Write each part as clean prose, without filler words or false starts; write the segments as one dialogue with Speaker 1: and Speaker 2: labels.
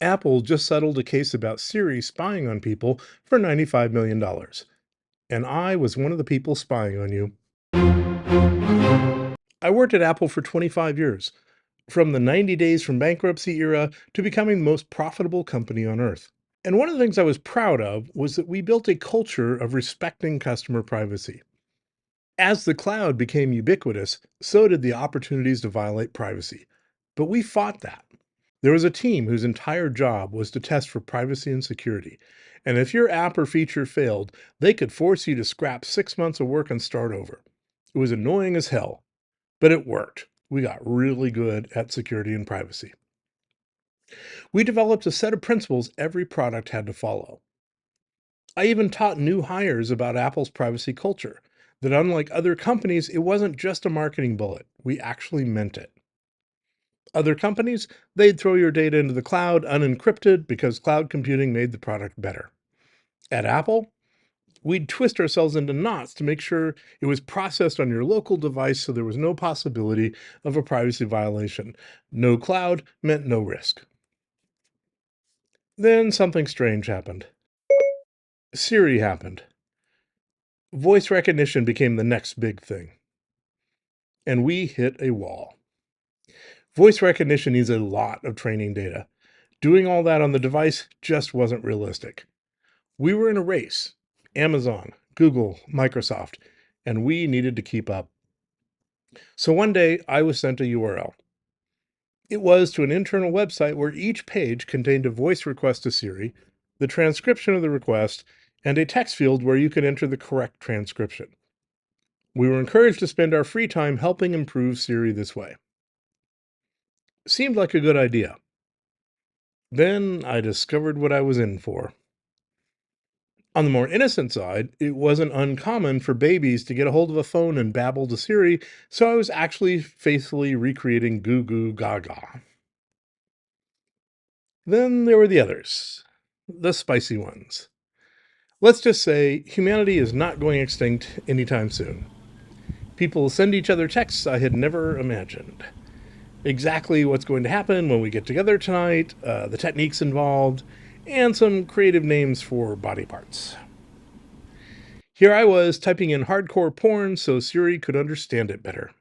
Speaker 1: Apple just settled a case about Siri spying on people for $95 million. And I was one of the people spying on you. I worked at Apple for 25 years, from the 90 days from bankruptcy era to becoming the most profitable company on earth. And one of the things I was proud of was that we built a culture of respecting customer privacy. As the cloud became ubiquitous, so did the opportunities to violate privacy. But we fought that. There was a team whose entire job was to test for privacy and security. And if your app or feature failed, they could force you to scrap 6 months of work and start over. It was annoying as hell, but it worked. We got really good at security and privacy. We developed a set of principles every product had to follow. I even taught new hires about Apple's privacy culture, that unlike other companies, it wasn't just a marketing bullet. We actually meant it. Other companies, they'd throw your data into the cloud unencrypted because cloud computing made the product better. At Apple, we'd twist ourselves into knots to make sure it was processed on your local device so there was no possibility of a privacy violation. No cloud meant no risk. Then something strange happened. Siri happened. Voice recognition became the next big thing. And we hit a wall. Voice recognition needs a lot of training data. Doing all that on the device just wasn't realistic. We were in a race, Amazon, Google, Microsoft, and we needed to keep up. So one day I was sent a URL. It was to an internal website where each page contained a voice request to Siri, the transcription of the request, and a text field where you could enter the correct transcription. We were encouraged to spend our free time helping improve Siri this way. Seemed like a good idea. Then I discovered what I was in for. On the more innocent side, it wasn't uncommon for babies to get a hold of a phone and babble to Siri, so I was actually faithfully recreating Goo Goo Gaga. Then there were the others, the spicy ones. Let's just say humanity is not going extinct anytime soon. People send each other texts I had never imagined. Exactly what's going to happen when we get together tonight, the techniques involved, and some creative names for body parts. Here I was typing in hardcore porn so Siri could understand it better.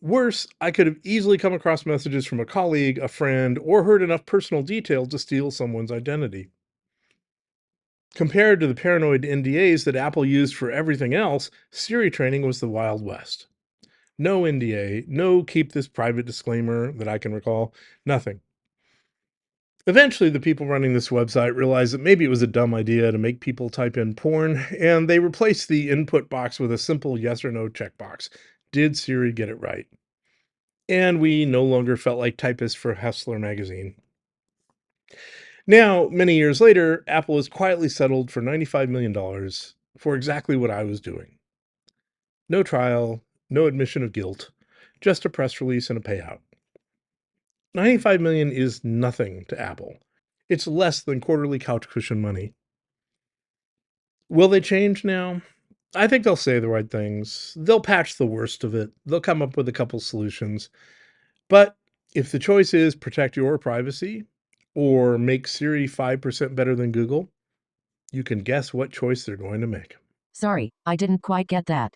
Speaker 1: Worse, I could have easily come across messages from a colleague, a friend, or heard enough personal detail to steal someone's identity. Compared to the paranoid NDAs that Apple used for everything else, Siri training was the Wild West. No NDA, no keep this private disclaimer that I can recall, nothing. Eventually, the people running this website realized that maybe it was a dumb idea to make people type in porn, and they replaced the input box with a simple yes or no checkbox. Did Siri get it right? And we no longer felt like typists for Hustler magazine. Now, many years later, Apple has quietly settled for $95 million for exactly what I was doing. No trial, no admission of guilt, just a press release and a payout. 95 million is nothing to Apple. It's less than quarterly couch cushion money. Will they change now? I think they'll say the right things. They'll patch the worst of it. They'll come up with a couple solutions. But if the choice is protect your privacy or make Siri 5% better than Google, you can guess what choice they're going to make.
Speaker 2: Sorry, I didn't quite get that.